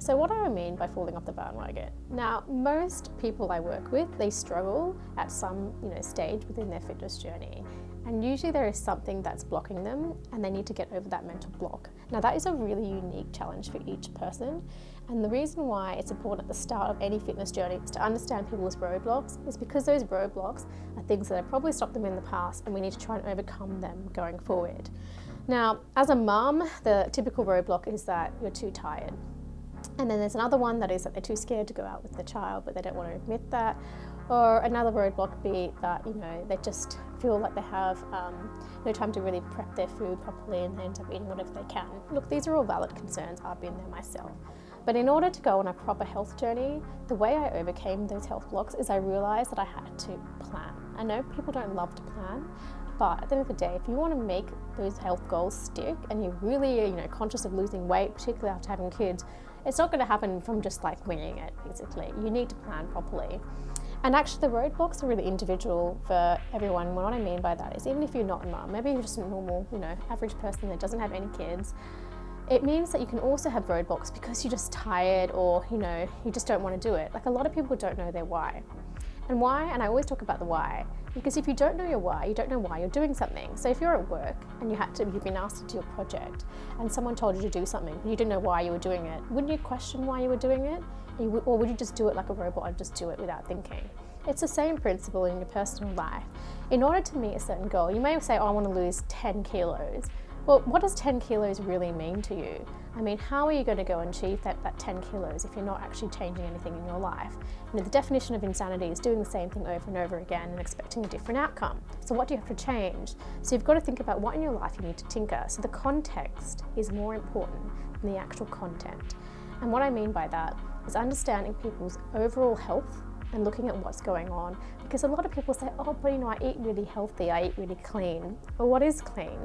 So what do I mean by falling off the bandwagon? Now, most people I work with, they struggle at some stage within their fitness journey. And usually there is something that's blocking them and they need to get over that mental block. Now that is a really unique challenge for each person. And the reason why it's important at the start of any fitness journey is to understand people's roadblocks is because those roadblocks are things that have probably stopped them in the past and we need to try and overcome them going forward. Now, as a mum, the typical roadblock is that you're too tired. And then there's another one that is that they're too scared to go out with the child, but they don't want to admit that. Or another roadblock be that, they just feel like they have no time to really prep their food properly and they end up eating whatever they can. Look, these are all valid concerns. I've been there myself. But in order to go on a proper health journey, the way I overcame those health blocks is I realized that I had to plan. I know people don't love to plan, but at the end of the day, if you want to make those health goals stick and you're really conscious of losing weight, particularly after having kids, it's not going to happen from just like winging it, basically. You need to plan properly. And actually the roadblocks are really individual for everyone. What I mean by that is even if you're not a mum, maybe you're just a normal, average person that doesn't have any kids, it means that you can also have roadblocks because you're just tired or, you just don't want to do it. Like a lot of people don't know their why. And why, and I always talk about the why, because if you don't know your why, you don't know why you're doing something. So if you're at work and you've been asked to do a project and someone told you to do something, but you didn't know why you were doing it, wouldn't you question why you were doing it? Or would you just do it like a robot and just do it without thinking? It's the same principle in your personal life. In order to meet a certain goal, you may say, I want to lose 10 kilos. Well, what does 10 kilos really mean to you? I mean, how are you going to go and achieve that 10 kilos if you're not actually changing anything in your life? The definition of insanity is doing the same thing over and over again and expecting a different outcome. So what do you have to change? So you've got to think about what in your life you need to tinker. So the context is more important than the actual content. And what I mean by that is understanding people's overall health and looking at what's going on, because a lot of people say, oh, but I eat really healthy, I eat really clean. Well, what is clean?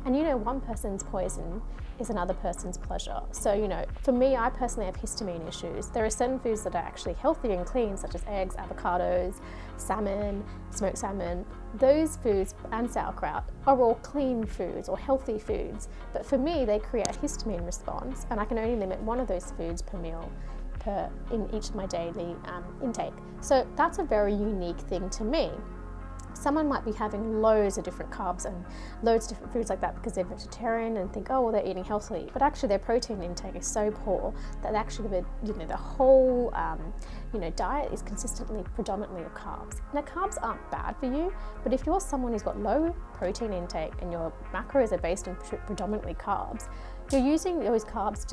And one person's poison is another person's pleasure. So, for me, I personally have histamine issues. There are certain foods that are actually healthy and clean, such as eggs, avocados, salmon, smoked salmon. Those foods and sauerkraut are all clean foods or healthy foods. But for me, they create a histamine response, and I can only limit one of those foods per meal in each of my daily intake. So that's a very unique thing to me. Someone might be having loads of different carbs and loads of different foods like that because they're vegetarian and think, oh, well, they're eating healthily. But actually their protein intake is so poor that actually the whole diet is consistently predominantly of carbs. Now carbs aren't bad for you, but if you're someone who's got low protein intake and your macros are based on predominantly carbs, you're using those carbs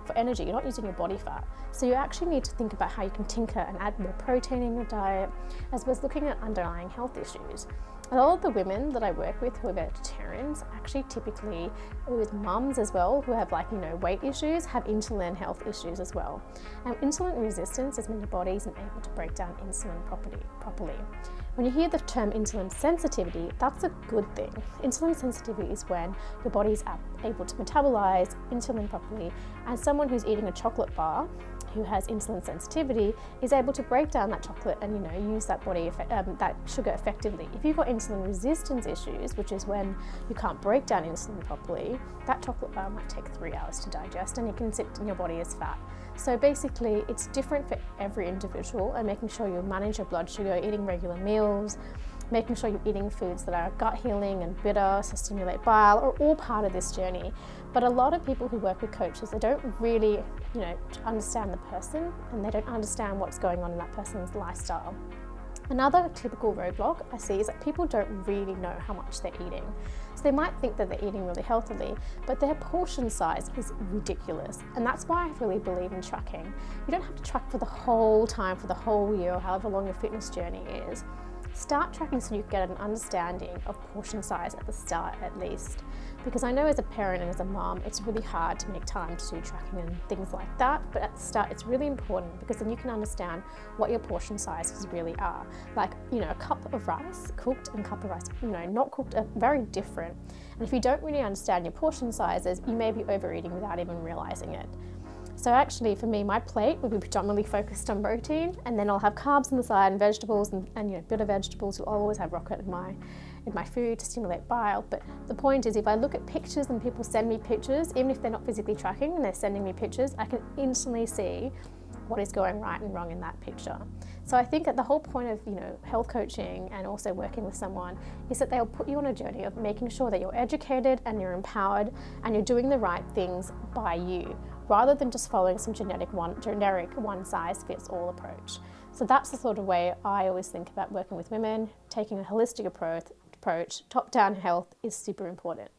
for energy. You're not using your body fat. So you actually need to think about how you can tinker and add more protein in your diet, as well as looking at underlying health issues. A lot of the women that I work with who are vegetarians, actually typically with mums as well, who have weight issues, have insulin health issues as well. And insulin resistance is when your body isn't able to break down insulin properly. When you hear the term insulin sensitivity, that's a good thing. Insulin sensitivity is when your body is able to metabolize insulin properly, and someone who's eating a chocolate bar who has insulin sensitivity is able to break down that chocolate and use that that sugar effectively. If you've got insulin resistance issues, which is when you can't break down insulin properly, that chocolate bar might take 3 hours to digest and it can sit in your body as fat. So basically it's different for every individual, and making sure you manage your blood sugar, eating regular meals, making sure you're eating foods that are gut healing and bitter, to stimulate bile, are all part of this journey. But a lot of people who work with coaches, they don't really, understand the person, and they don't understand what's going on in that person's lifestyle. Another typical roadblock I see is that people don't really know how much they're eating. So they might think that they're eating really healthily, but their portion size is ridiculous. And that's why I really believe in tracking. You don't have to track for the whole time, for the whole year, or however long your fitness journey is. Start tracking so you get an understanding of portion size at the start at least. Because I know as a parent and as a mom, it's really hard to make time to do tracking and things like that, but at the start it's really important because then you can understand what your portion sizes really are. Like, a cup of rice cooked and a cup of rice, not cooked, are very different. And if you don't really understand your portion sizes, you may be overeating without even realizing it. So actually for me, my plate will be predominantly focused on protein, and then I'll have carbs on the side and vegetables and bitter vegetables. You'll always have rocket in my food to stimulate bile. But the point is, if I look at pictures and people send me pictures, even if they're not physically tracking and they're sending me pictures, I can instantly see what is going right and wrong in that picture. So I think that the whole point of, health coaching and also working with someone is that they'll put you on a journey of making sure that you're educated and you're empowered and you're doing the right things by you, rather than just following some generic one-size-fits-all approach. So that's the sort of way I always think about working with women. Taking a holistic approach, top-down health is super important.